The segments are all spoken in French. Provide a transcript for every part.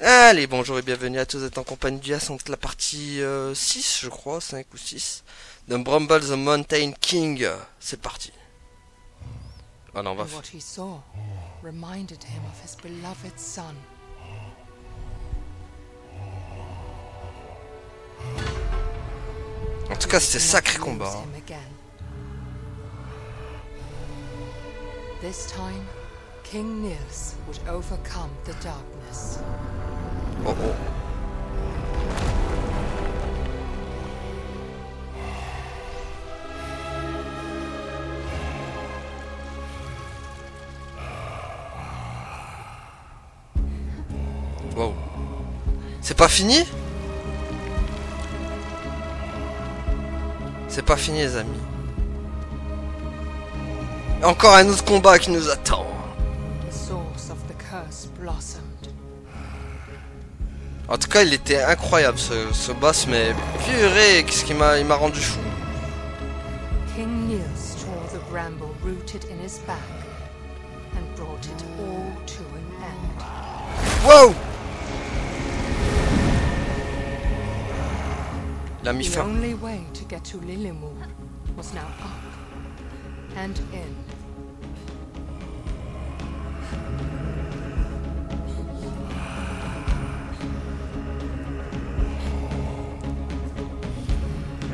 Allez, bonjour et bienvenue à tous, vous êtes en compagnie du As, la partie 6, je crois, 5 ou 6, de Bramble the Mountain King. C'est parti. Voilà, on va What he saw reminded him of his beloved son. En tout cas, c'était sacré combat. This time, King Niels would overcome the darkness. Oh oh. Wow. C'est pas fini? C'est pas fini les amis. Encore un autre combat qui nous attend. The source of the curse blossomed. En tout cas, il était incroyable ce boss, mais purée, qu'est-ce qu'il m'a rendu fou. King Niels tore the bramble rooted in his back and brought it all to an end. Wow! Il a mis The fin. only way to get to Lillimor was now up and in.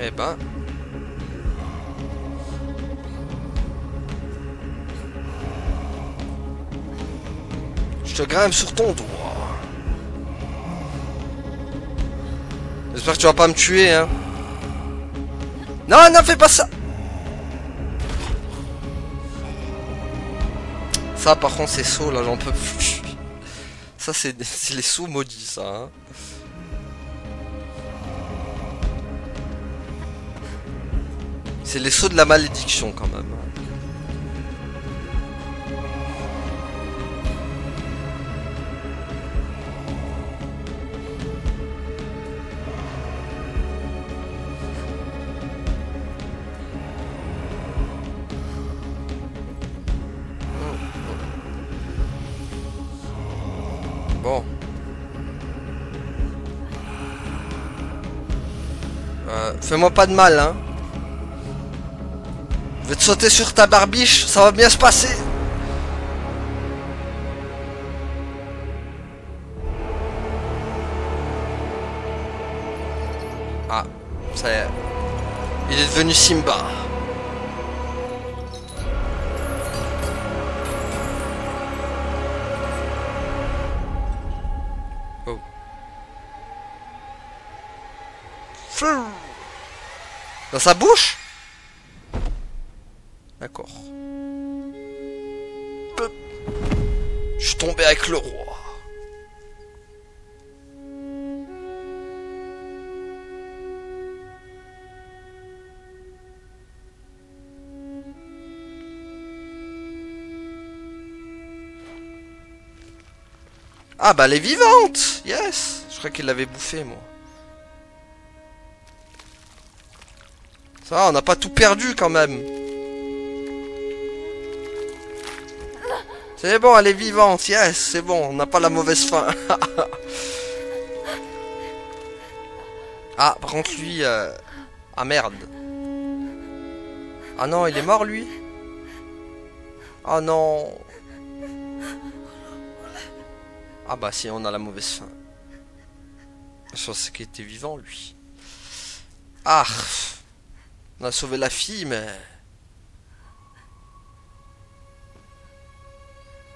Eh ben. Je te grimpe sur ton doigt. J'espère que tu vas pas me tuer, hein. Non, non, fais pas ça. Ça, par contre, ces sauts, là, j'en peux plus. Ça, c'est les sauts maudits, ça, hein. C'est les sauts de la malédiction, quand même. Bon. Fais-moi pas de mal, hein. Je vais te sauter sur ta barbiche, ça va bien se passer. Ah, ça y est. Il est devenu Simba. Oh. Dans sa bouche? D'accord. Je suis tombé avec le roi. Ah bah elle est vivante. Yes. Je crois qu'il l'avait bouffée moi. Ça va, on n'a pas tout perdu quand même. C'est bon, elle est vivante, yes, c'est bon, on n'a pas la mauvaise fin. Ah, par contre lui... Ah merde. Ah non, il est mort lui. Ah non. Ah bah si, on a la mauvaise fin. Je pensais qu'il était vivant lui. Ah. On a sauvé la fille, mais...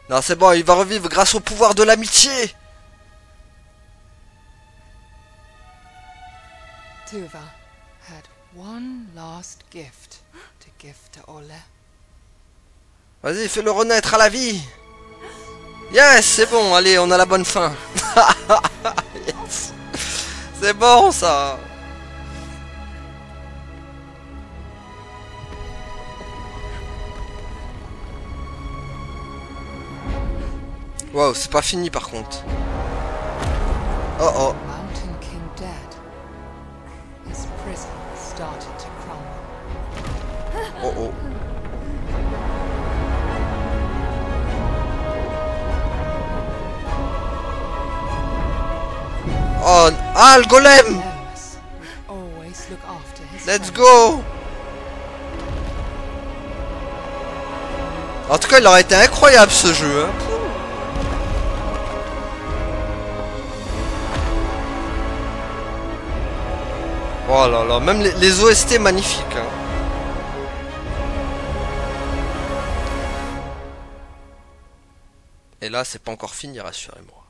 Non, c'est bon, il va revivre grâce au pouvoir de l'amitié. Tuva had one last gift to give to Ole. Vas-y, fais-le renaître à la vie. Yes, c'est bon, allez, on a la bonne fin. Yes. C'est bon, ça. Wow, c'est pas fini par contre. Oh oh. Mountain King dead. His prison started to crumble. Oh oh. Oh, ah, le golem! Lemus would always look after his Let's friends. go! En tout cas, il aurait été incroyable ce jeu. Hein. Oh là là, même les OST magnifiques. Hein. Et là, c'est pas encore fini, rassurez-moi.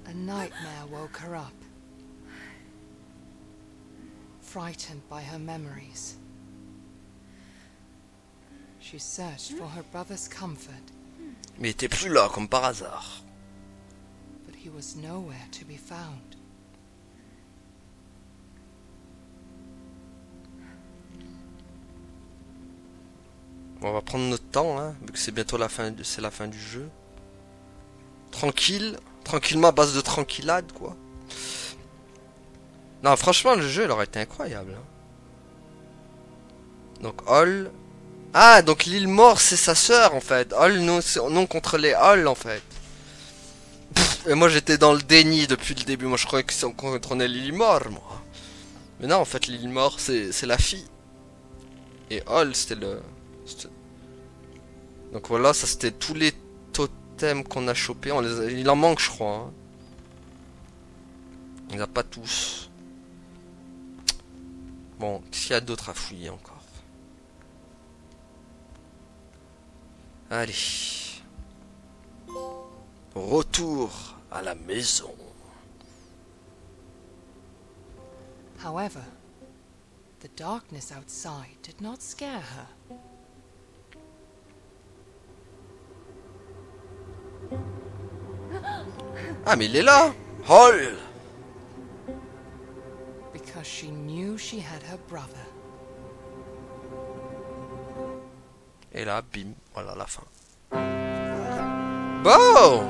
A nightmare woke her up. Frightened by her memories, she searched for her brother's comfort, Mais il était plus là, comme par hasard. but he was nowhere to be found. On va prendre notre temps, hein, vu que c'est bientôt la fin, c'est la fin du jeu. Tranquille, tranquillement à base de tranquillade, quoi. Non, franchement, le jeu, il aurait été incroyable. Hein. Donc, Hall. Ah, donc l'île mort, c'est sa sœur, en fait. Hall, non contre les Hall, en fait. Pff, et moi, j'étais dans le déni depuis le début. Moi, je croyais qu'on contrôlait l'île mort, moi. Mais non, en fait, l'île mort, c'est la fille. Et Hall, c'était le... Donc voilà, ça c'était tous les totems qu'on a chopés. Il en manque, je crois. Hein. Il n'y en a pas tous. Bon, qu'est-ce qu'il y a d'autre à fouiller encore? Allez. Retour à la maison. However, the darkness outside did not scare her. Ah, mais il est là! Hall! Because she knew she had her brother. Et là, bim, voilà la fin. Bon!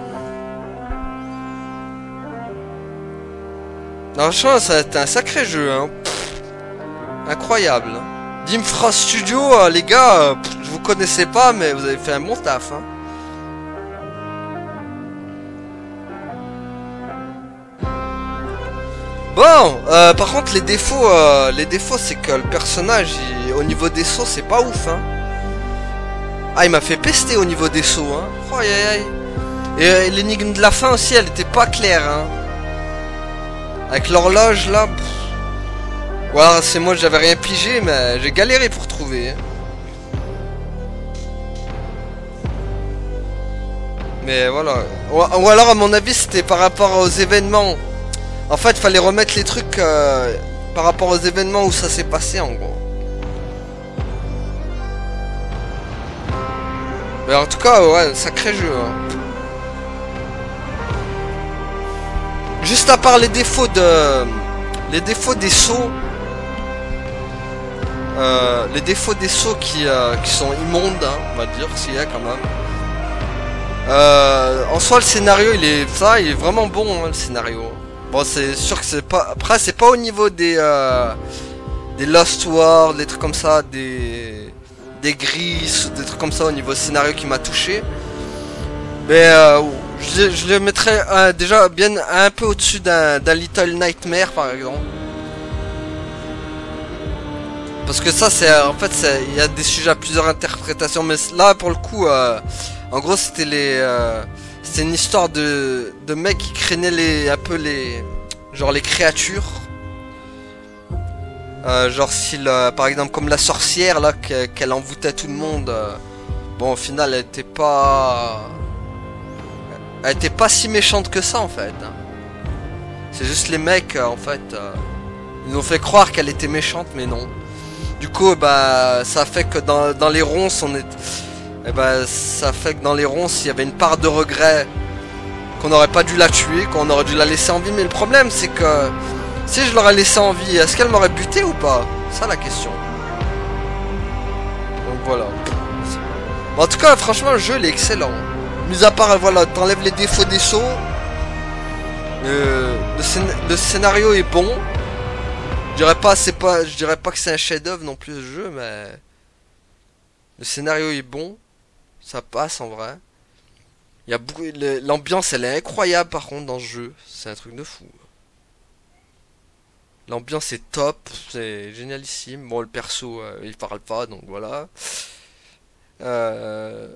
Non, franchement, ça a été un sacré jeu, hein. Pff, incroyable. Hein. Dimfrost Studio, les gars, je vous connaissais pas, mais vous avez fait un bon taf, hein. Bon, par contre, les défauts, c'est que le personnage, au niveau des sauts, c'est pas ouf, hein. Ah, il m'a fait pester au niveau des sauts, hein. Oh, aïe, aïe, aïe. Et l'énigme de la fin aussi, elle était pas claire, hein. Avec l'horloge, là. Voilà, c'est moi, j'avais rien pigé, mais j'ai galéré pour trouver. Hein. Mais voilà. Ou alors, à mon avis, c'était par rapport aux événements. En fait, fallait remettre les trucs par rapport aux événements où ça s'est passé, en gros. Mais en tout cas, ouais, sacré jeu. Hein. Juste à part les défauts des sauts. Les défauts des sauts qui sont immondes, hein, on va dire, s'il y a quand même. En soi, le scénario, il est vraiment bon, hein, le scénario. Bon, c'est sûr que c'est pas. Après, c'est pas au niveau des Lost World, des trucs comme ça, des Gris, des trucs comme ça au niveau scénario qui m'a touché. Mais je le mettrais déjà bien un peu au-dessus d'un Little Nightmare, par exemple. Parce que ça, c'est en fait, il y a des sujets à plusieurs interprétations, mais là, pour le coup, en gros, c'était c'était une histoire de mecs qui craignaient genre les créatures. Genre par exemple comme la sorcière là qu'elle envoûtait tout le monde. Bon, au final, elle était pas si méchante que ça en fait. Hein. C'est juste les mecs en fait, ils nous ont fait croire qu'elle était méchante, mais non. Du coup, bah, ça fait que dans les ronces, ça fait que dans les ronces, il y avait une part de regret qu'on n'aurait pas dû la tuer, qu'on aurait dû la laisser en vie. Mais le problème, c'est que si je l'aurais laissée en vie, est-ce qu'elle m'aurait buté ou pas? C'est ça la question. Donc voilà. Bon, en tout cas, franchement, le jeu il est excellent. Mis à part, voilà, t'enlèves les défauts des sauts. Le scénario est bon. Je dirais pas que c'est un chef-d'œuvre non plus ce jeu, mais Le scénario est bon. Ça passe en vrai. Il y a beaucoup... L'ambiance elle est incroyable par contre dans ce jeu. C'est un truc de fou. L'ambiance est top. C'est génialissime. Bon le perso il parle pas donc voilà. Euh,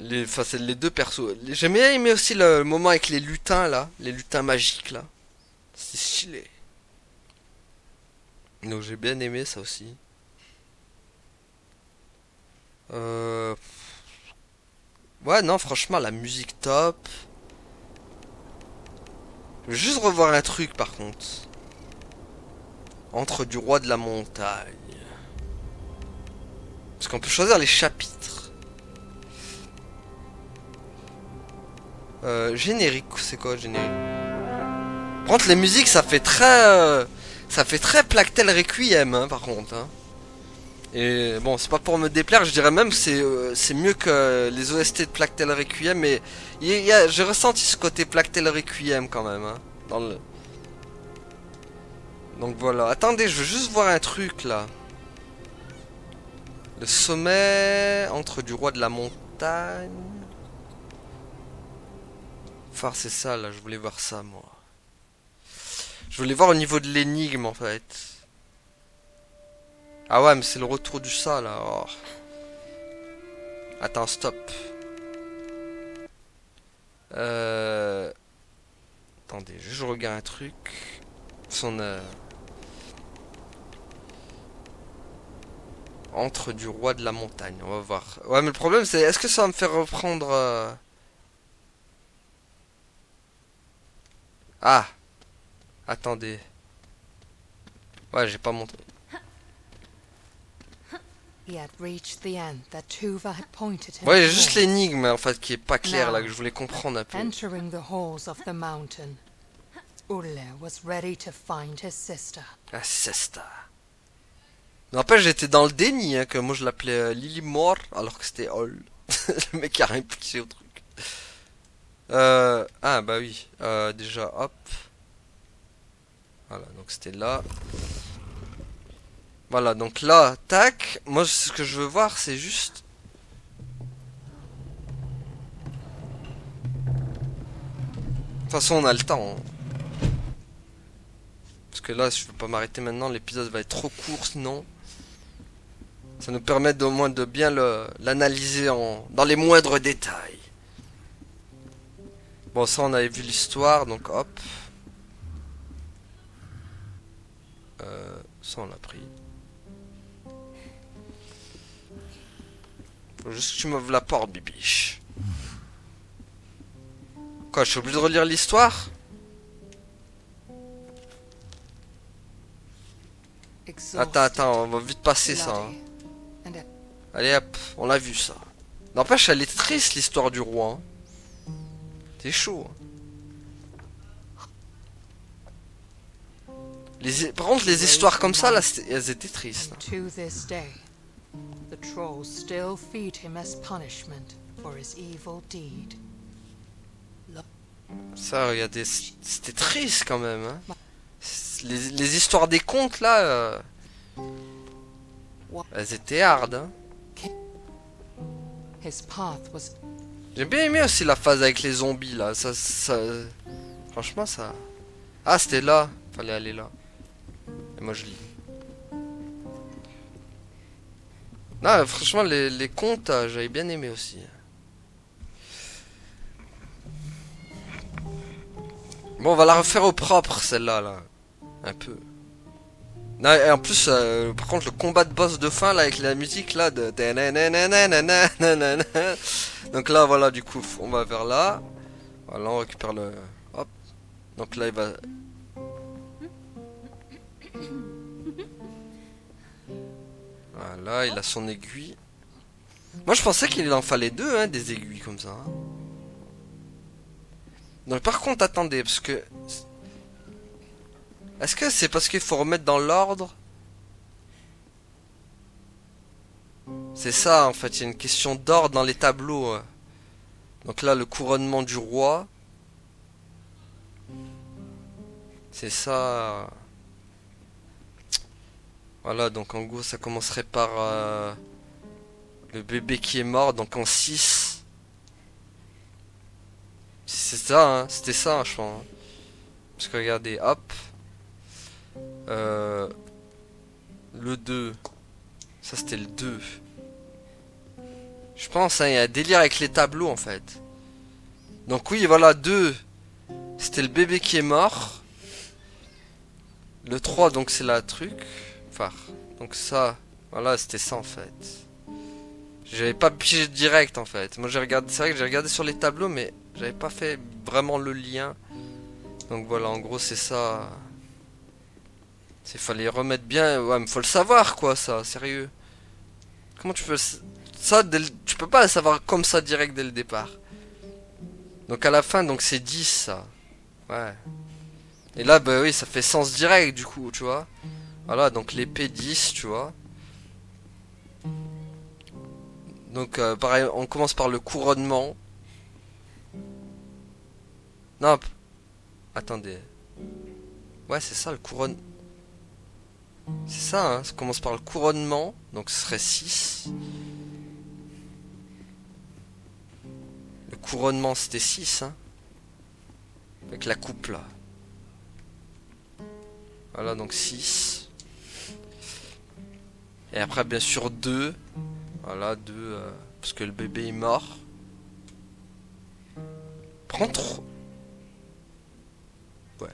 enfin, c'est les deux persos. J'ai bien aimé aussi le moment avec les lutins là. Les lutins magiques là. C'est stylé. Donc j'ai bien aimé ça aussi. Euh... Ouais, non, franchement, la musique top. Je vais juste revoir un truc par contre. Entre du roi de la montagne. Parce qu'on peut choisir les chapitres. Générique, c'est quoi générique? Par contre, les musiques, ça fait très Plactel Requiem, hein, par contre. Hein. Et bon, c'est pas pour me déplaire, je dirais même que c'est mieux que les OST de Plactel Requiem, mais j'ai ressenti ce côté Plactel Requiem quand même. Hein, dans le... Donc voilà. Attendez, je veux juste voir un truc là. Le sommet entre du roi de la montagne. Enfin, c'est ça là, je voulais voir ça moi. Je voulais voir au niveau de l'énigme en fait. Ah ouais, mais c'est le retour du ça là. Oh. Attends, stop. Attendez, je regarde un truc. Son entre du roi de la montagne, on va voir. Ouais, mais le problème c'est, est-ce que ça va me faire reprendre Ah, attendez. Ouais, j'ai pas montré. He had reached the end that Tuva had pointed him Ouais, j'ai juste towards. l'énigme en fait qui est pas claire là, que je voulais comprendre un peu. Entering the halls of the mountain, Ulle was ready to find his sister. Ah, c'est ça. N'empêche, j'étais dans le déni, hein, que moi je l'appelais Lily Moore, alors que c'était Hall. Le mec a rien poussé au truc. Ah, bah oui. Déjà, hop. Voilà, donc c'était là. Voilà, donc là, tac. Moi, ce que je veux voir, c'est juste... De toute façon, on a le temps. Hein. Parce que là, je peux pas m'arrêter maintenant, l'épisode va être trop court, sinon... Ça nous permet au moins de bien l'analyser dans les moindres détails. Bon, ça, on avait vu l'histoire, donc hop. Ça, on l'a pris. Faut juste que tu m'ouvres la porte, bibiche. Quoi, je suis obligé de relire l'histoire? Attends, on va vite passer ça. Hein. Allez hop, on l'a vu ça. N'empêche, elle est triste l'histoire du roi. Hein. C'est chaud. Hein. Par contre, les histoires comme ça, là, elles étaient tristes. Hein. The trolls still feed him as punishment for his evil deed. Ça, regardez, c'était triste quand même. Hein. Les histoires des contes là, elles étaient hard. Hein. J'ai bien aimé aussi la phase avec les zombies là. Franchement, ça. Ah, c'était là. Fallait aller là. Et moi je lis. Non, franchement, les contes, j'avais bien aimé aussi. Bon, on va la refaire au propre, celle-là, là. Un peu. Non, et en plus, par contre, le combat de boss de fin, là, avec la musique, là, de... Donc là, voilà, du coup, on va vers là. Voilà, on récupère le... Hop. Donc là, il va... Voilà, il a son aiguille. Moi, je pensais qu'il en fallait deux, hein, des aiguilles comme ça. Hein. Donc, par contre, attendez, parce que... Est-ce que c'est parce qu'il faut remettre dans l'ordre? C'est ça, en fait, il y a une question d'ordre dans les tableaux. Donc là, le couronnement du roi. C'est ça. Voilà, donc en gros, ça commencerait par... Le bébé qui est mort, donc en 6. C'est ça, hein. C'était ça, hein, je pense. Hein. Parce que regardez, hop. Le 2. Ça, c'était le 2. Je pense, hein, il y a un délire avec les tableaux, en fait. Donc oui, voilà, 2. C'était le bébé qui est mort. Le 3, donc c'est la truc. Enfin, donc ça, voilà, c'était ça, en fait. J'avais pas pigé direct, en fait. Moi, j'ai regardé, c'est vrai que j'ai regardé sur les tableaux, mais j'avais pas fait vraiment le lien. Donc voilà, en gros, c'est ça. Il fallait remettre bien. Ouais, mais faut le savoir, quoi, ça, sérieux. Comment tu peux. Ça, tu peux pas le savoir comme ça direct dès le départ. Donc à la fin, donc c'est 10, ça. Ouais. Et là, bah oui, ça fait sens direct, du coup, tu vois. Voilà, donc l'épée 10, tu vois. Donc, pareil, on commence par le couronnement. Non, attendez. Ouais, c'est ça, le couronnement. C'est ça, hein, ça commence par le couronnement. Donc ce serait 6. Le couronnement, c'était 6, hein. Avec la coupe, là. Voilà, donc 6. Et après, bien sûr, 2. Voilà, 2. Parce que le bébé est mort. Prends 3. Ouais.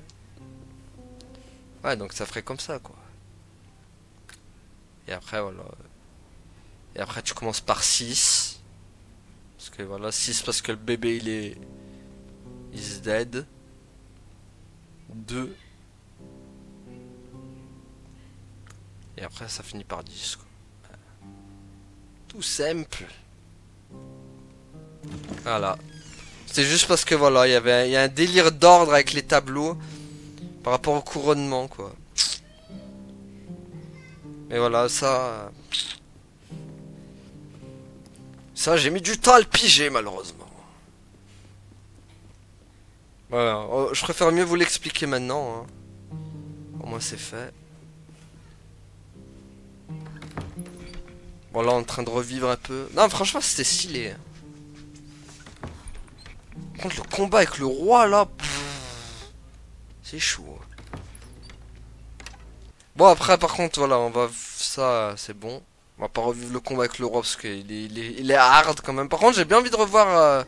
Ouais, donc ça ferait comme ça, quoi. Et après, voilà. Et après, tu commences par 6. Parce que voilà, 6 parce que le bébé, il est... is dead. 2. Et après, ça finit par 10, quoi. Tout simple. Voilà. C'est juste parce que voilà, il y a un délire d'ordre avec les tableaux par rapport au couronnement, quoi. Mais voilà, ça... Ça, j'ai mis du temps à le piger, malheureusement. Voilà, je préfère mieux vous l'expliquer maintenant. Hein. Au moins, c'est fait. Bon, là, on est en train de revivre un peu. Non, franchement, c'était stylé. Par contre, le combat avec le roi, là... C'est chaud. Bon, après, par contre, voilà, on va... Ça, c'est bon. On va pas revivre le combat avec le roi parce qu'il est hard quand même. Par contre, j'ai bien envie de revoir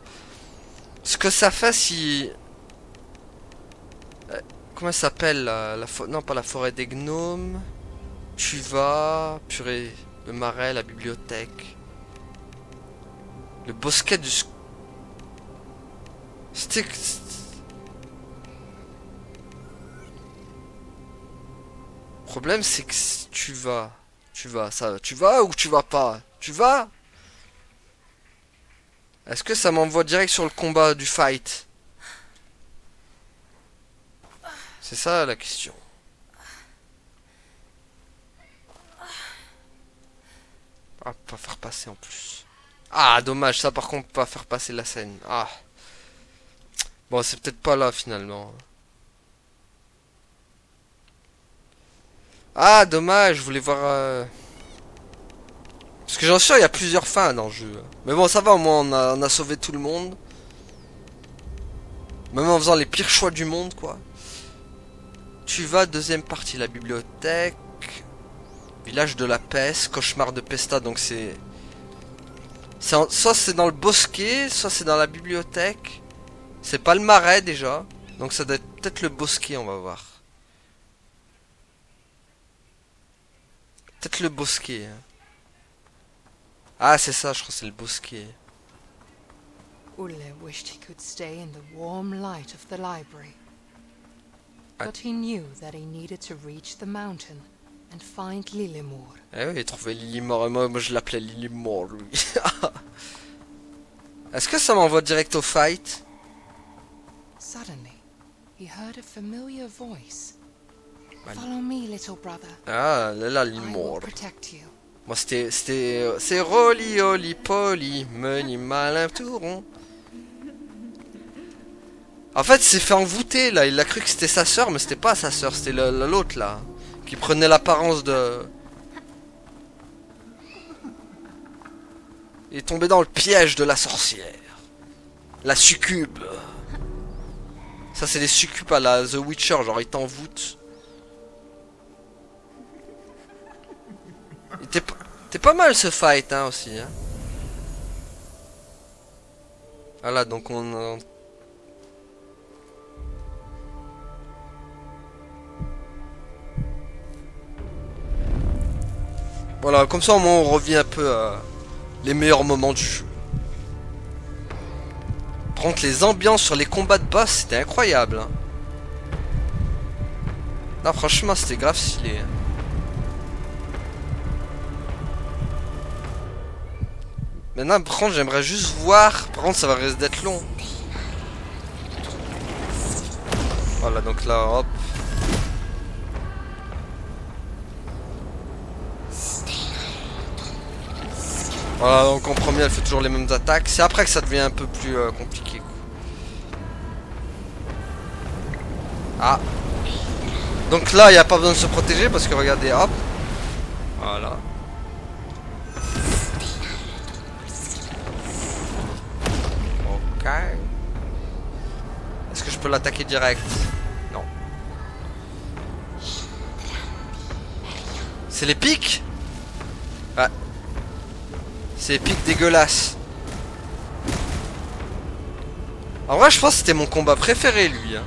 ce que ça fait si... comment ça s'appelle non, pas la forêt des gnomes. Tu vas... Purée. Le marais, la bibliothèque. Le bosquet du... C'était... Le problème, c'est que si tu vas... Tu vas ou tu vas pas? Tu vas? Est-ce que ça m'envoie direct sur le combat du fight? C'est ça la question. Ah, pas faire passer en plus. Ah, dommage, ça par contre, pas faire passer la scène. Ah. Bon, c'est peut-être pas là finalement. Ah, dommage, je voulais voir... Parce que j'en suis sûr, il y a plusieurs fins dans le jeu. Mais bon, ça va, au moins on a sauvé tout le monde. Même en faisant les pires choix du monde, quoi. Tu vas, deuxième partie, la bibliothèque. Village de la peste, cauchemar de Pesta, donc c'est... Soit c'est dans le bosquet, soit c'est dans la bibliothèque. C'est pas le marais déjà. Donc ça doit être peut-être le bosquet, on va voir. Peut-être le bosquet. Hein. Ah, c'est ça, je crois que c'est le bosquet. Ulle wished he could stay in the warm light of the library. But he knew that he needed to reach the mountain and find Lilimur. Eh oui, il trouvait Lilimor. Moi je l'appelais Lilimor, lui. Est-ce que ça m'envoie direct au fight? Suddenly, he heard a familiar voice. Follow me, little brother. Ah, là, I will Lilimor. protect you. Moi, c'est Rolly, Oli, Polly, Meni, Malin, tout rond. En fait, il s'est fait envoûter, là. Il a cru que c'était sa sœur, mais c'était pas sa sœur, c'était l'autre, là. Qui prenait l'apparence de... Il est tombé dans le piège de la sorcière. La succube. Ça c'est les succubes à la The Witcher, genre ils t'envoûtent. T'es pas mal ce fight hein aussi hein. Voilà donc on... Voilà comme ça au moins on revient un peu à les meilleurs moments du jeu. Par contre les ambiances sur les combats de boss c'était incroyable hein. Non franchement c'était grave stylé hein. Maintenant par contre j'aimerais juste voir. Par contre ça va risquer d'être long. Voilà donc là hop. Voilà donc en premier elle fait toujours les mêmes attaques. C'est après que ça devient un peu plus compliqué quoi. Ah. Donc là il n'y a pas besoin de se protéger parce que regardez hop. Voilà. Ok. Est-ce que je peux l'attaquer direct? Non. C'est les pics? Ouais. C'est les pics dégueulasses. En vrai je pense que c'était mon combat préféré lui hein.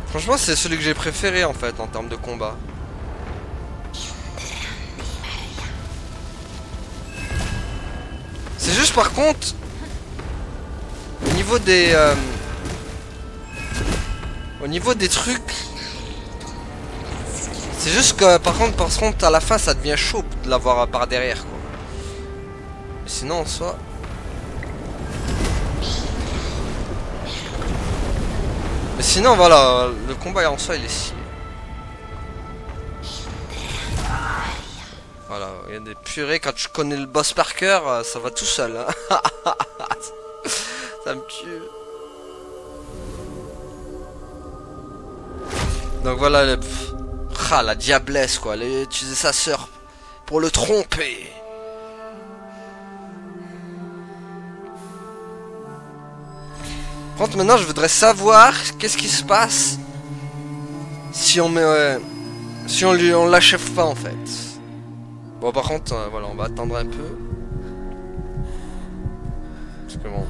Franchement c'est celui que j'ai préféré en fait en termes de combat. C'est juste par contre au niveau des trucs. C'est juste que par contre à la fin ça devient chaud de l'avoir par derrière quoi. Mais sinon en soi. Mais sinon voilà, le combat en soi il est stylé. Voilà, il y a des purées, quand tu connais le boss par cœur, ça va tout seul. Hein. Ça me tue. Donc voilà, la diablesse quoi, elle a utilisé sa sœur pour le tromper. Par contre maintenant je voudrais savoir qu'est-ce qui se passe si on met... si on l'achève pas en fait. Bon par contre voilà on va attendre un peu. Parce que bon...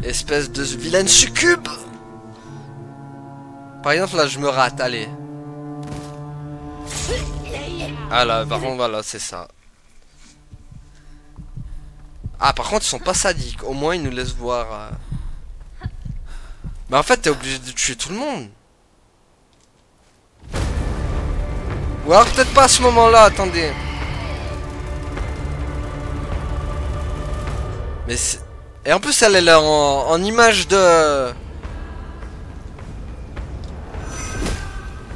Espèce de vilaine succube. Par exemple là je me rate, allez. Ah là par contre voilà c'est ça. Ah par contre ils sont pas sadiques, au moins ils nous laissent voir... Mais en fait t'es obligé de tuer tout le monde. Ou alors peut-être pas à ce moment-là, attendez. Mais c'est... Et en plus elle est en image de...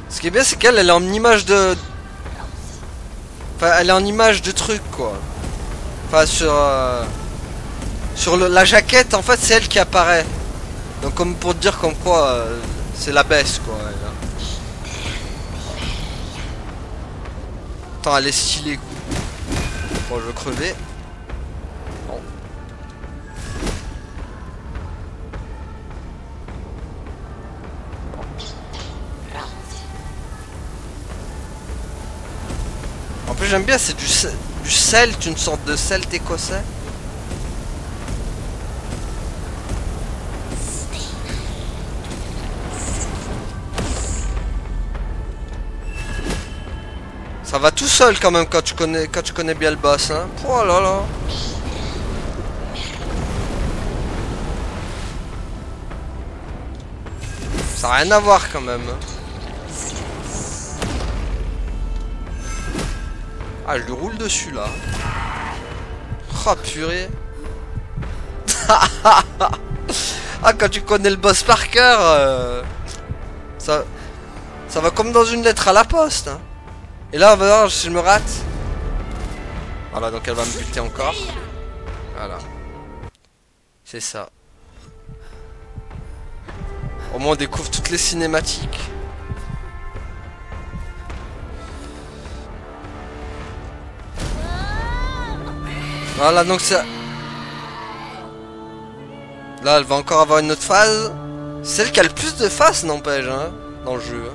Ce qui est bien c'est qu'elle est en image de... Enfin elle est en image de truc quoi. Enfin sur la jaquette en fait c'est elle qui apparaît. Donc comme pour dire comme quoi c'est la baisse quoi. Attends elle est stylée quoi. Bon je vais crever. Non. En plus j'aime bien c'est du celte, une sorte de celte écossais. Ça va tout seul quand même quand tu connais bien le boss hein. Oh là là. Ça n'a rien à voir quand même. Ah je lui roule dessus là. Oh purée. Ah quand tu connais le boss par cœur ça va comme dans une lettre à la poste hein. Et là on va voir si je me rate. Voilà donc elle va me buter encore. Voilà. C'est ça. Au moins on découvre toutes les cinématiques. Voilà, donc ça... Là, elle va encore avoir une autre phase. Celle qui a le plus de phases, n'empêche, hein, dans le jeu. Hein.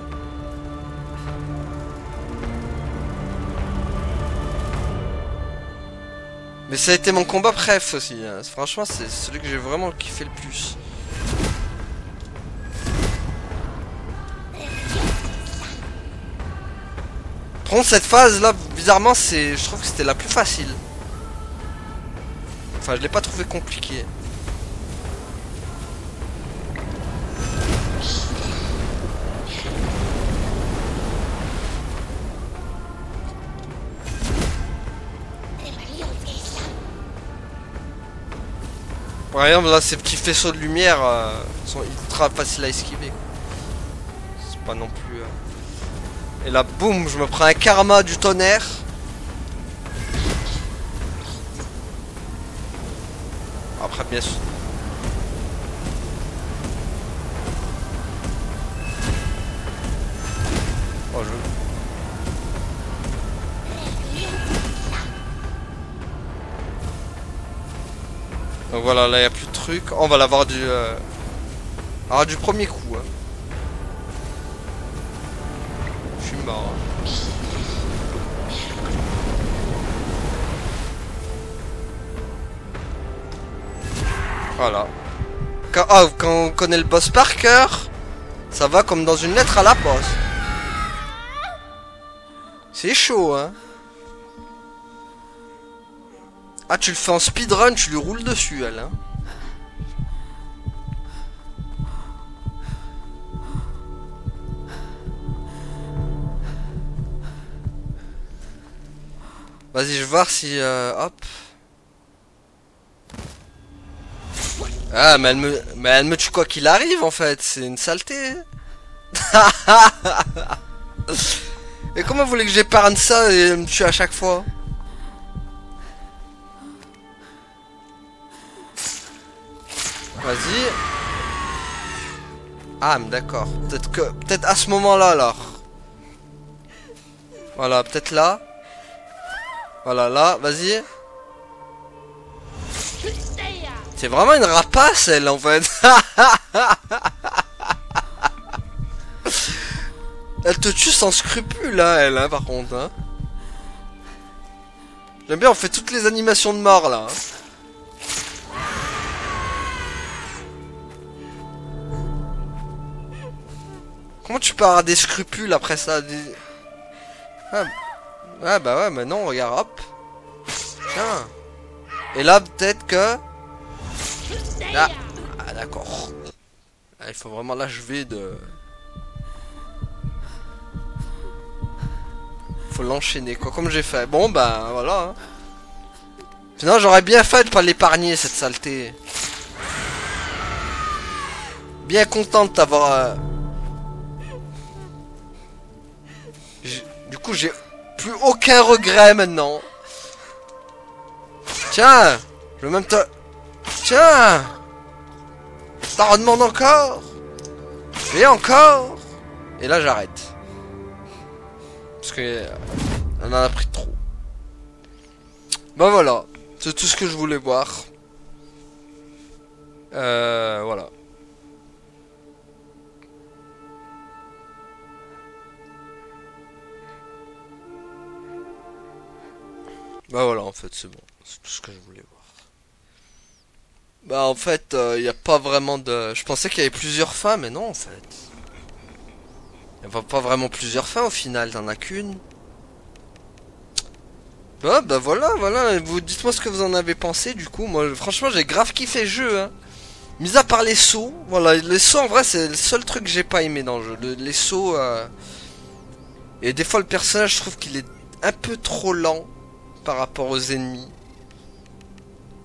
Mais ça a été mon combat bref aussi. Hein. Franchement, c'est celui que j'ai vraiment kiffé le plus. Par contre, cette phase là, bizarrement, je trouve que c'était la plus facile. Enfin, je l'ai pas trouvé compliqué. Par exemple, là, ces petits faisceaux de lumière sont ultra faciles à esquiver. C'est pas non plus... Et là, boum, je me prends un karma du tonnerre. Après, bien sûr. Oh, je... Donc voilà, là, il n'y a plus de trucs. Oh, on va l'avoir du... Alors, du premier coup. Hein. Je suis mort. Hein. Voilà. Quand on connaît le boss par cœur, ça va comme dans une lettre à la poste. C'est chaud, hein. Ah, tu le fais en speedrun, tu lui roules dessus, elle, hein. Vas-y, je vais voir si... hop. Ah, mais elle me tue quoi qu'il arrive, en fait. C'est une saleté. Et comment vous voulez que j'épargne ça et elle me tue à chaque fois? Vas-y. Ah, mais d'accord. Peut-être à ce moment-là, alors. Voilà, peut-être là. Voilà, là, vas-y. C'est vraiment une rapace, elle, en fait. Elle te tue sans scrupule, là, elle, hein, par contre. Hein. J'aime bien, on fait toutes les animations de mort, là. Comment tu peux avoir des scrupules après ça? Ah, ouais, bah ouais, mais non, regarde, hop. Tiens. Et là, peut-être que... Ah, ah d'accord. Ah, il faut vraiment l'achever de... Faut l'enchaîner, quoi, comme j'ai fait. Bon, bah, voilà. Hein. Sinon, j'aurais bien fait de pas l'épargner, cette saleté. Bien content de t'avoir... Du coup, j'ai plus aucun regret maintenant. Tiens, je veux même te... Tiens, t'en redemandes encore. Et encore. Et là, j'arrête. Parce que... On en a pris trop. Bah voilà. C'est tout ce que je voulais voir. Voilà. Bah voilà, en fait, c'est bon. C'est tout ce que je voulais voir. Bah en fait, il n'y a pas vraiment de... Je pensais qu'il y avait plusieurs fins, mais non, en fait. Il n'y a pas vraiment plusieurs fins, au final. T'en as qu'une. Bah voilà. Vous dites-moi ce que vous en avez pensé, du coup. Moi, franchement, j'ai grave kiffé le jeu, hein. Mis à part les sauts. Voilà, les sauts, en vrai, c'est le seul truc que j'ai pas aimé dans le jeu. Les sauts... Et des fois, le personnage, je trouve qu'il est un peu trop lent par rapport aux ennemis.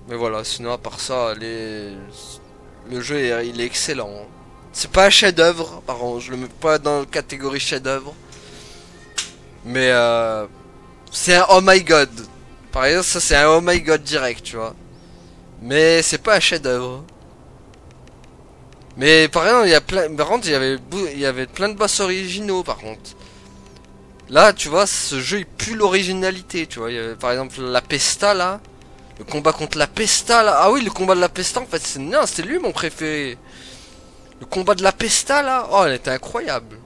Mais voilà, sinon à part ça, le jeu il est excellent. C'est pas un chef-d'œuvre, par contre, je le mets pas dans la catégorie chef-d'œuvre. Mais c'est un oh my god. Par exemple, ça c'est un oh my god direct, tu vois. Mais c'est pas un chef-d'œuvre. Mais par exemple, par contre, il y avait plein de boss originaux, par contre. Là, tu vois, ce jeu il pue l'originalité, tu vois. Par exemple, la Pesta là. Le combat contre la Pesta là. Ah oui, le combat de la Pesta en fait, c'était lui mon préféré. Le combat de la Pesta là. Oh, elle était incroyable.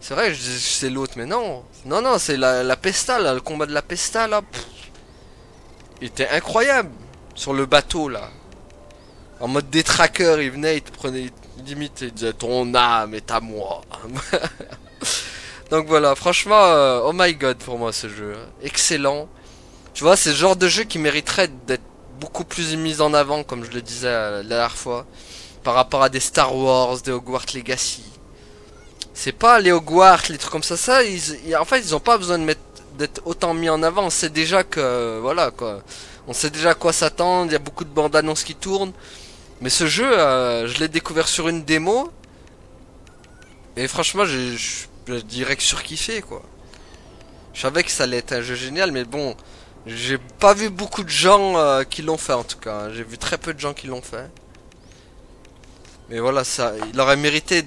C'est vrai, c'est l'autre, mais non. Non, non, c'est la Pesta là, le combat de la Pesta là. Pff, il était incroyable. Sur le bateau là. En mode détraqueur, il venait, il te prenait, limite, il disait ton âme est à moi. Donc voilà, franchement, oh my god pour moi ce jeu. Excellent. Tu vois, c'est le genre de jeu qui mériterait d'être beaucoup plus mis en avant, comme je le disais la dernière fois, par rapport à des Star Wars, des Hogwarts Legacy. C'est pas les Hogwarts, les trucs comme ça, en fait, ils ont pas besoin d'être autant mis en avant. On sait déjà que, voilà quoi, on sait déjà à quoi s'attendre. Il y a beaucoup de bandes annonces qui tournent. Mais ce jeu, je l'ai découvert sur une démo. Et franchement, je dirais que surkiffé quoi. Je savais que ça allait être un jeu génial, mais bon, j'ai pas vu beaucoup de gens qui l'ont fait en tout cas. J'ai vu très peu de gens qui l'ont fait. Mais voilà, ça, il aurait mérité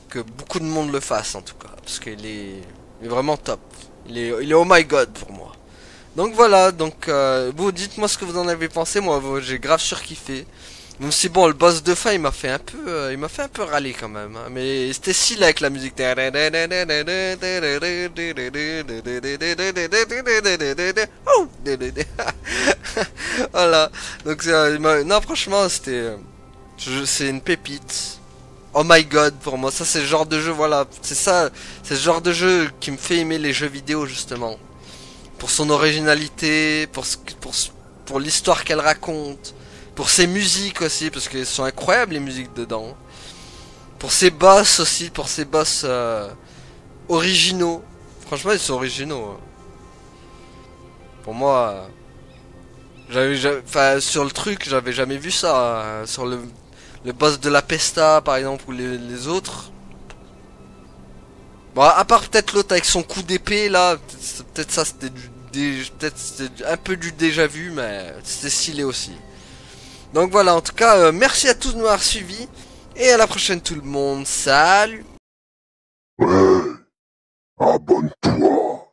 que beaucoup de monde le fasse en tout cas. Parce il est vraiment top. Il est oh my god pour moi. Donc voilà, donc vous dites-moi ce que vous en avez pensé. Moi, j'ai grave surkiffé. Même si bon, le boss de fin, il m'a fait un peu râler quand même. Hein. Mais c'était stylé avec la musique. Voilà. Donc non, franchement, c'est une pépite. Oh my god pour moi. Ça, c'est le genre de jeu. Voilà, c'est ça. C'est le genre de jeu qui me fait aimer les jeux vidéo justement. Pour son originalité, pour l'histoire qu'elle raconte. Pour ses musiques aussi, parce qu'elles sont incroyables les musiques dedans. Pour ses boss aussi, pour ses boss originaux. Franchement, ils sont originaux. Hein. Pour moi, enfin, sur le truc, j'avais jamais vu ça. Hein. Sur le boss de la Pesta, par exemple, ou les autres. Bon, à part peut-être l'autre avec son coup d'épée, là, peut-être ça, peut-être c'était un peu du déjà vu, mais c'était stylé aussi. Donc voilà, en tout cas, merci à tous de m'avoir suivis. Et à la prochaine tout le monde. Salut! Ouais, abonne-toi.